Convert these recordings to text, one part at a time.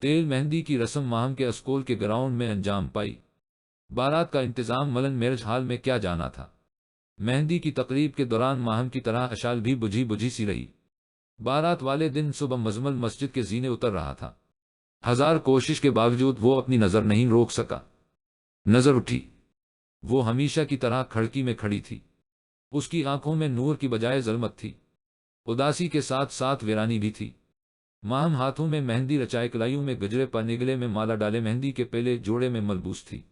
تیل مہندی کی رسم ماہم کے اسکول کے گراؤنڈ میں انجام پائی۔ بارات کا انتظام ملن میرج ہال میں کیا جانا تھا۔ مہندی کی تقریب کے دوران ماہم کی طرح اشال بھی بجھی بجھی سی رہی۔ بارات والے دن صبح مزمل مسجد کے زینے اتر رہا تھا۔ ہزار کوشش کے باوجود وہ اپنی نظر نہیں روک سکا۔ نظر اٹھی، وہ ہمیشہ کی طرح کھڑکی میں کھڑی تھی۔ اس کی آنکھوں میں نور کی بجائے ظلمت تھی، اداسی کے ساتھ ساتھ ویرانی بھی تھی۔ ماہم ہاتھوں میں مہندی رچائے، کلائیوں میں گجرے پر، نگلے میں مالا ڈالے، مہندی کے پہلے جوڑے میں ملبوس تھی۔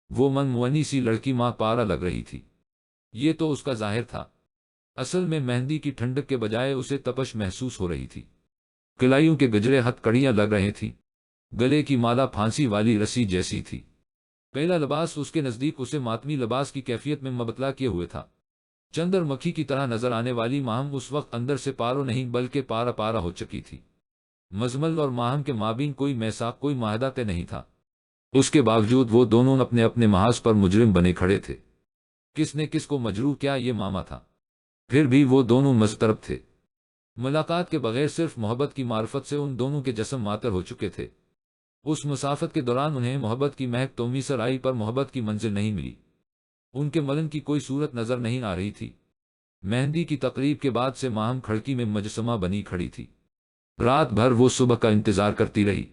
وہ من موہنی سی لڑکی ماں پارا لگ رہی تھی۔ یہ تو اس کا ظاہر تھا، اصل میں مہندی کی ٹھنڈک کے بجائے اسے تپش محسوس ہو رہی تھی۔ کلائیوں کے گجرے ہتھ کڑیاں لگ رہے تھی، گلے کی مالا پھانسی والی رسی جیسی تھی۔ پہلا لباس اس کے نزدیک اسے ماتمی لباس کی کیفیت میں مبتلا کیے ہوئے تھا۔ چندر مکھی کی طرح نظر آنے والی ماہم اس وقت اندر سے پارو نہیں بلکہ پارا پارا ہو چکی تھی۔ مزمل اور ماہم کے مابین کوئی میثاق، کوئی معاہدہ طے نہیں تھا۔ اس کے باوجود وہ دونوں اپنے اپنے محاذ پر مجرم بنے کھڑے تھے۔ کس نے کس کو مجروح کیا، یہ معامہ تھا۔ پھر بھی وہ دونوں مضطرب تھے۔ ملاقات کے بغیر صرف محبت کی معرفت سے ان دونوں کے جسم معطر ہو چکے تھے۔ اس مسافت کے دوران انہیں محبت کی مہک تو میسر آئی، پر محبت کی منزل نہیں ملی۔ ان کے ملن کی کوئی صورت نظر نہیں آ رہی تھی۔ مہندی کی تقریب کے بعد سے ماہم کھڑکی میں مجسمہ بنی کھڑی تھی۔ رات بھر وہ صبح کا انتظار کرتی رہی،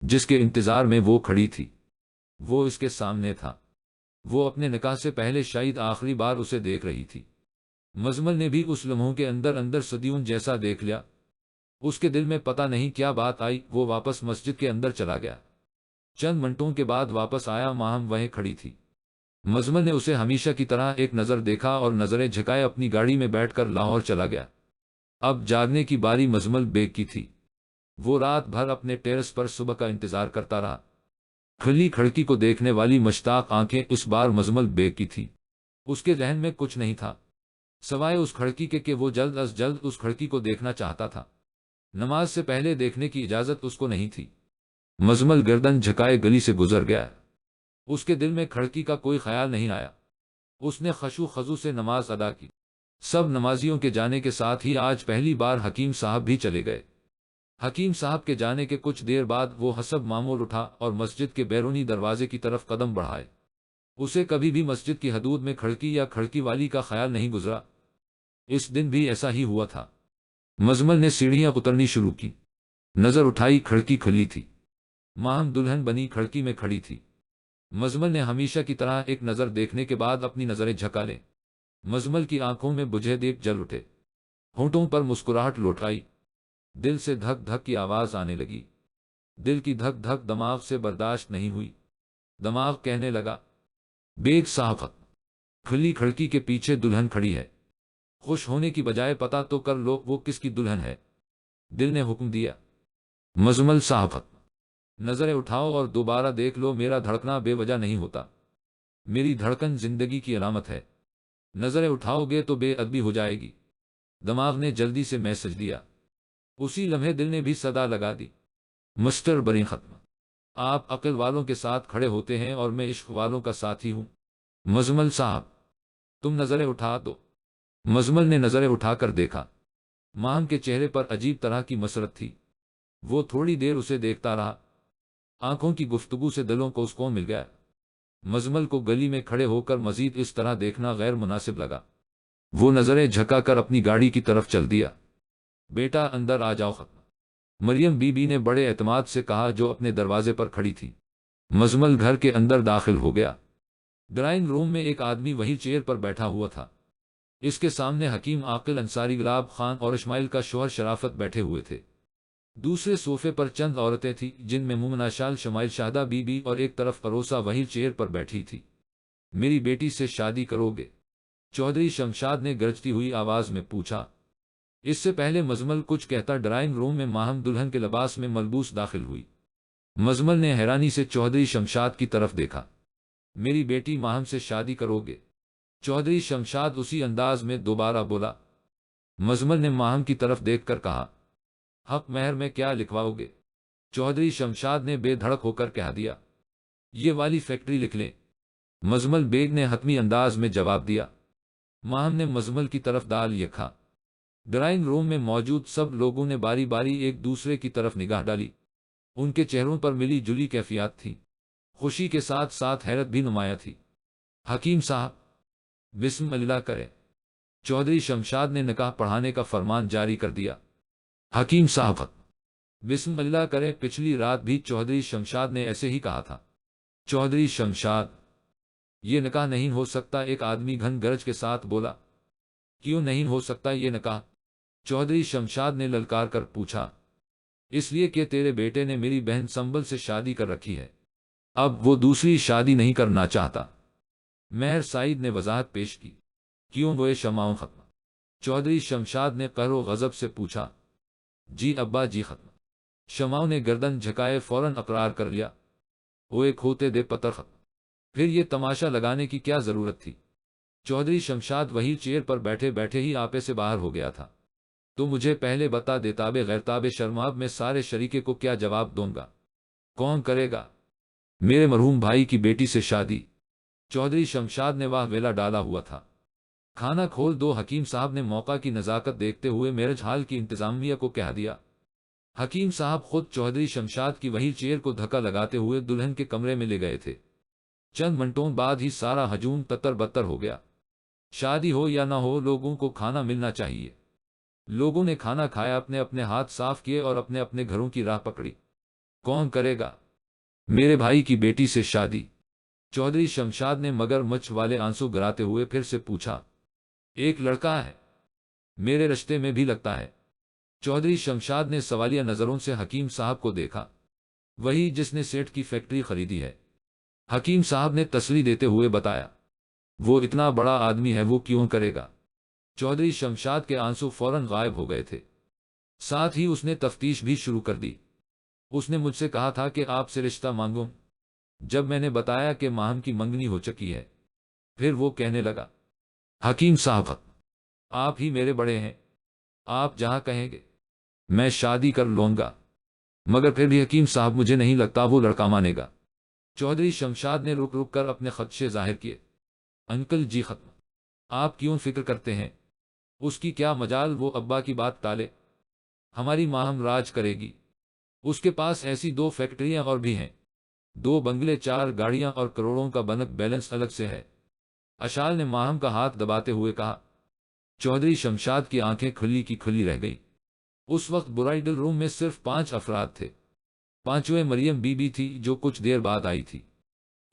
جس کے انتظار میں وہ کھڑی تھی وہ اس کے سامنے تھا۔ وہ اپنے نکاح سے پہلے شاید آخری بار اسے دیکھ رہی تھی۔ مزمل نے بھی اس لمحوں کے اندر اندر صدیوں جیسا دیکھ لیا۔ اس کے دل میں پتہ نہیں کیا بات آئی، وہ واپس مسجد کے اندر چلا گیا۔ چند منٹوں کے بعد واپس آیا، ماہم وہیں کھڑی تھی۔ مزمل نے اسے ہمیشہ کی طرح ایک نظر دیکھا اور نظریں جھکائے اپنی گاڑی میں بیٹھ کر لاہور چلا گیا۔ اب جاگنے کی باری مزمل بیگ کی تھی۔ وہ رات بھر اپنے ٹیرس پر صبح کا انتظار کرتا رہا۔ کھلی کھڑکی کو دیکھنے والی مشتاق آنکھیں اس بار مزمل بیگ کی تھی۔ اس کے ذہن میں کچھ نہیں تھا سوائے اس کھڑکی کے کہ وہ جلد از جلد اس کھڑکی کو دیکھنا چاہتا تھا۔ نماز سے پہلے دیکھنے کی اجازت اس کو نہیں تھی۔ مزمل گردن جھکائے گلی سے گزر گیا۔ اس کے دل میں کھڑکی کا کوئی خیال نہیں آیا۔ اس نے خشوع خضوع سے نماز ادا کی۔ سب نمازیوں کے جانے کے ساتھ ہی آج پہلی بار حکیم صاحب بھی چلے گئے۔ حکیم صاحب کے جانے کے کچھ دیر بعد وہ حسب معمول اٹھا اور مسجد کے بیرونی دروازے کی طرف قدم بڑھائے۔ اسے کبھی بھی مسجد کی حدود میں کھڑکی یا کھڑکی والی کا خیال نہیں گزرا۔ اس دن بھی ایسا ہی ہوا تھا۔ مزمل نے سیڑھیاں اترنی شروع کی، نظر اٹھائی، کھڑکی کھلی تھی۔ ماہم دلہن بنی کھڑکی میں کھڑی تھی۔ مزمل نے ہمیشہ کی طرح ایک نظر دیکھنے کے بعد اپنی نظریں جھکا لیں۔ مزمل کی آنکھوں میں بجھے دیپ جل اٹھے، ہونٹوں پر مسکراہٹ لوٹ آئی، دل سے دھک دھک کی آواز آنے لگی۔ دل کی دھک دھک دماغ سے برداشت نہیں ہوئی۔ دماغ کہنے لگا، بیگ صاحب، کھلی کھڑکی کے پیچھے دلہن کھڑی ہے، خوش ہونے کی بجائے پتہ تو کر لو وہ کس کی دلہن ہے۔ دل نے حکم دیا، مزمل صاحب، نظریں اٹھاؤ اور دوبارہ دیکھ لو، میرا دھڑکنا بے وجہ نہیں ہوتا، میری دھڑکن زندگی کی علامت ہے، نظریں اٹھاؤ گے تو بے ادبی ہو جائے گی۔ دماغ نے جلدی سے میسج دیا۔ اسی لمحے دل نے بھی صدا لگا دی، مسٹر بری ختم، آپ عقل والوں کے ساتھ کھڑے ہوتے ہیں اور میں عشق والوں کا ساتھی ہوں۔ مزمل صاحب، تم نظریں اٹھا دو۔ مزمل نے نظریں اٹھا کر دیکھا۔ ماہم کے چہرے پر عجیب طرح کی مسرت تھی۔ وہ تھوڑی دیر اسے دیکھتا رہا۔ آنکھوں کی گفتگو سے دلوں کو سکون مل گیا۔ مزمل کو گلی میں کھڑے ہو کر مزید اس طرح دیکھنا غیر مناسب لگا۔ وہ نظریں جھکا کر اپنی گاڑی کی طرف چل دیا۔ بیٹا اندر آ جاؤ ختم، مریم بی بی نے بڑے اعتماد سے کہا، جو اپنے دروازے پر کھڑی تھی۔ مزمل گھر کے اندر داخل ہو گیا۔ ڈرائنگ روم میں ایک آدمی وہی چیئر پر بیٹھا ہوا تھا۔ اس کے سامنے حکیم عاقل انصاری، گلاب خان اور اسماعیل کا شوہر شرافت بیٹھے ہوئے تھے۔ دوسرے صوفے پر چند عورتیں تھیں، جن میں مومنہ شال شمائل شاہدہ بی بی اور ایک طرف فروسہ وہی چیئر پر بیٹھی تھی۔ میری بیٹی سے شادی کرو گے؟ چودھری شمشاد نے گرجتی ہوئی آواز میں پوچھا۔ اس سے پہلے مزمل کچھ کہتا ڈرائنگ روم میں ماہم دلہن کے لباس میں ملبوس داخل ہوئی۔ مزمل نے حیرانی سے چودھری شمشاد کی طرف دیکھا۔ میری بیٹی ماہم سے شادی کرو گے؟ چودھری شمشاد اسی انداز میں دوبارہ بولا۔ مزمل نے ماہم کی طرف دیکھ کر کہا، حق مہر میں کیا لکھواؤ گے؟ چودھری شمشاد نے بے دھڑک ہو کر کہہ دیا، یہ والی فیکٹری لکھ لیں۔ مزمل بیگ نے حتمی انداز میں جواب دیا۔ ماہم نے مزمل کی طرف دال یکھا۔ ڈرائنگ روم میں موجود سب لوگوں نے باری باری ایک دوسرے کی طرف نگاہ ڈالی۔ ان کے چہروں پر ملی جلی کیفیات تھی، خوشی کے ساتھ ساتھ حیرت بھی نمایاں تھی۔ حکیم صاحب، بسم اللہ کرے۔ چودھری شمشاد نے نکاح پڑھانے کا فرمان جاری کر دیا۔ حکیم صاحب، بسم اللہ کرے۔ پچھلی رات بھی چودھری شمشاد نے ایسے ہی کہا تھا۔ چودھری شمشاد، یہ نکاح نہیں ہو سکتا، ایک آدمی گھن گرج کے ساتھ بولا۔ کیوں نہیں ہو سکتا یہ نکاح؟ چودھری شمشاد نے للکار کر پوچھا۔ اس لیے کہ تیرے بیٹے نے میری بہن سنبل سے شادی کر رکھی ہے، اب وہ دوسری شادی نہیں کرنا چاہتا۔ مہر سعید نے وضاحت پیش کی۔ کیوں ہوئے شمعوں ختم؟ چودھری شمشاد نے قہر و غضب سے پوچھا۔ جی ابا جی ختم۔ شمعوں نے گردن جھکائے فوراً اقرار کر لیا۔ وہ ایک ہوتے دے پتر ختم۔ پھر یہ تماشا لگانے کی کیا ضرورت تھی؟ چودھری شمشاد وہی چیئر پر بیٹھے بیٹھے ہی آپے سے باہر ہو گیا تھا۔ تو مجھے پہلے بتا دے، تاب غیر تاب شرماب میں سارے شریکے کو کیا جواب دوں گا؟ کون کرے گا میرے مرحوم بھائی کی بیٹی سے شادی؟ چودھری شمشاد نے واہ ویلا ڈالا ہوا تھا۔ کھانا کھول دو۔ حکیم صاحب نے موقع کی نزاکت دیکھتے ہوئے میرج ہال کی انتظامیہ کو کہہ دیا۔ حکیم صاحب خود چودھری شمشاد کی وہی چیئر کو دھکا لگاتے ہوئے دلہن کے کمرے میں لے گئے تھے۔ چند منٹوں بعد ہی سارا ہجوم تتر بتر ہو گیا۔ شادی ہو یا نہ ہو، لوگوں کو کھانا ملنا چاہیے۔ لوگوں نے کھانا کھایا، اپنے اپنے ہاتھ صاف کیے اور اپنے اپنے گھروں کی راہ پکڑی۔ کون کرے گا میرے بھائی کی بیٹی سے شادی؟ چودھری شمشاد نے مگر مچھ والے آنسو گراتے ہوئے پھر سے پوچھا۔ ایک لڑکا ہے، میرے رشتے میں بھی لگتا ہے۔ چودھری شمشاد نے سوالیہ نظروں سے حکیم صاحب کو دیکھا۔ وہی جس نے سیٹھ کی فیکٹری خریدی ہے، حکیم صاحب نے تسلی دیتے ہوئے بتایا۔ وہ اتنا بڑا آدمی ہے، وہ کیوں کرے گا؟ چودھری شمشاد کے آنسو فوراً غائب ہو گئے تھے، ساتھ ہی اس نے تفتیش بھی شروع کر دی۔ اس نے مجھ سے کہا تھا کہ آپ سے رشتہ مانگوں۔ جب میں نے بتایا کہ ماہم کی منگنی ہو چکی ہے، پھر وہ کہنے لگا، حکیم صاحب آپ ہی میرے بڑے ہیں، آپ جہاں کہیں گے میں شادی کر لوں گا، مگر پھر بھی حکیم صاحب مجھے نہیں لگتا وہ لڑکا مانے گا۔ چودھری شمشاد نے رک رک کر اپنے خدشے ظاہر کیے۔ انکل جی ختم، آپ کیوں فکر کرتے ہیں؟ اس کی کیا مجال وہ ابا کی بات ٹالے؟ ہماری ماہم راج کرے گی۔ اس کے پاس ایسی 2 فیکٹریاں اور بھی ہیں، 2 بنگلے، 4 گاڑیاں اور کروڑوں کا بنک بیلنس الگ سے ہے۔ اشال نے ماہم کا ہاتھ دباتے ہوئے کہا۔ چودھری شمشاد کی آنکھیں کھلی کی کھلی رہ گئی۔ اس وقت برائڈل روم میں صرف 5 افراد تھے۔ 5ویں مریم بی بی تھی جو کچھ دیر بعد آئی تھی۔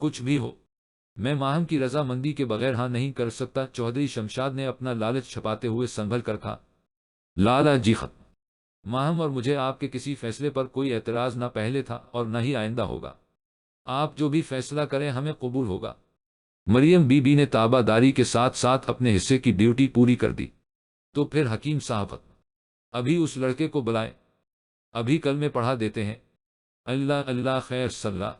کچھ بھی ہو، میں ماہم کی رضامندی کے بغیر ہاں نہیں کر سکتا۔ چودھری شمشاد نے اپنا لالچ چھپاتے ہوئے سنبھل کر کہا۔ لالا جی ختم، ماہم اور مجھے آپ کے کسی فیصلے پر کوئی اعتراض نہ پہلے تھا اور نہ ہی آئندہ ہوگا۔ آپ جو بھی فیصلہ کریں ہمیں قبول ہوگا۔ مریم بی بی نے تابع داری کے ساتھ ساتھ اپنے حصے کی ڈیوٹی پوری کر دی۔ تو پھر حکیم صاحب ابھی اس لڑکے کو بلائیں، ابھی کلمے پڑھا دیتے ہیں۔ اللہ اللہ خیر صلاح۔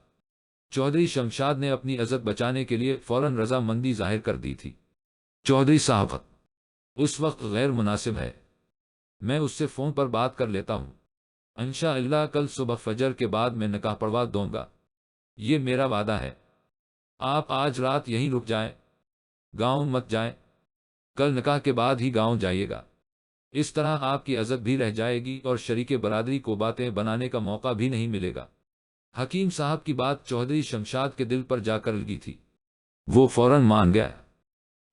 چودھری شمشاد نے اپنی عزت بچانے کے لیے فوراً رضامندی ظاہر کر دی تھی۔ چودھری صاحب اس وقت غیر مناسب ہے، میں اس سے فون پر بات کر لیتا ہوں۔ انشاءاللہ کل صبح فجر کے بعد میں نکاح پڑھوا دوں گا، یہ میرا وعدہ ہے۔ آپ آج رات یہیں رک جائیں، گاؤں مت جائیں، کل نکاح کے بعد ہی گاؤں جائیے گا۔ اس طرح آپ کی عزت بھی رہ جائے گی اور شریک برادری کو باتیں بنانے کا موقع بھی نہیں ملے گا۔ حکیم صاحب کی بات چودھری شمشاد کے دل پر جا کر لگی تھی، وہ فوراً مان گیا۔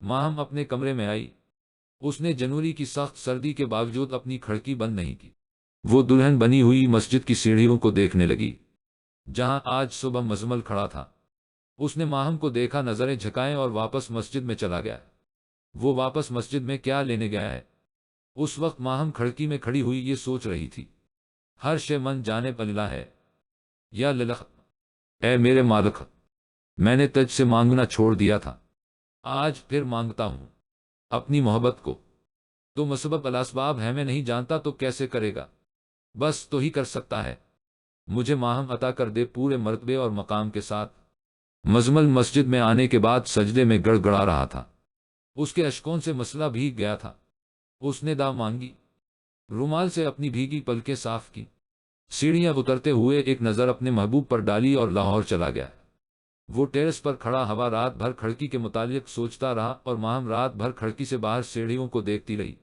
ماہم اپنے کمرے میں آئی۔ اس نے جنوری کی سخت سردی کے باوجود اپنی کھڑکی بند نہیں کی۔ وہ دلہن بنی ہوئی مسجد کی سیڑھیوں کو دیکھنے لگی، جہاں آج صبح مزمل کھڑا تھا۔ اس نے ماہم کو دیکھا، نظریں جھکائیں اور واپس مسجد میں چلا گیا۔ وہ واپس مسجد میں کیا لینے گیا ہے؟ اس وقت ماہم کھڑکی میں کھڑی ہوئی یہ سوچ رہی تھی۔ ہر شے من جانے پللا ہے یا للخ، اے میرے مالک، میں نے تجھ سے مانگنا چھوڑ دیا تھا، آج پھر مانگتا ہوں اپنی محبت کو۔ تو مسبب الاسباب ہے، میں نہیں جانتا تو کیسے کرے گا، بس تو ہی کر سکتا ہے۔ مجھے ماہم عطا کر دے پورے مرتبے اور مقام کے ساتھ۔ مزمل مسجد میں آنے کے بعد سجدے میں گڑ گڑا رہا تھا، اس کے اشکوں سے مسئلہ بھیگ گیا تھا۔ اس نے دعا مانگی، رومال سے اپنی بھیگی پلکیں صاف کی، سیڑھیاں اترتے ہوئے ایک نظر اپنے محبوب پر ڈالی اور لاہور چلا گیا۔ وہ ٹیرس پر کھڑا ہوا رات بھر کھڑکی کے متعلق سوچتا رہا اور ماہم رات بھر کھڑکی سے باہر سیڑھیوں کو دیکھتی رہی۔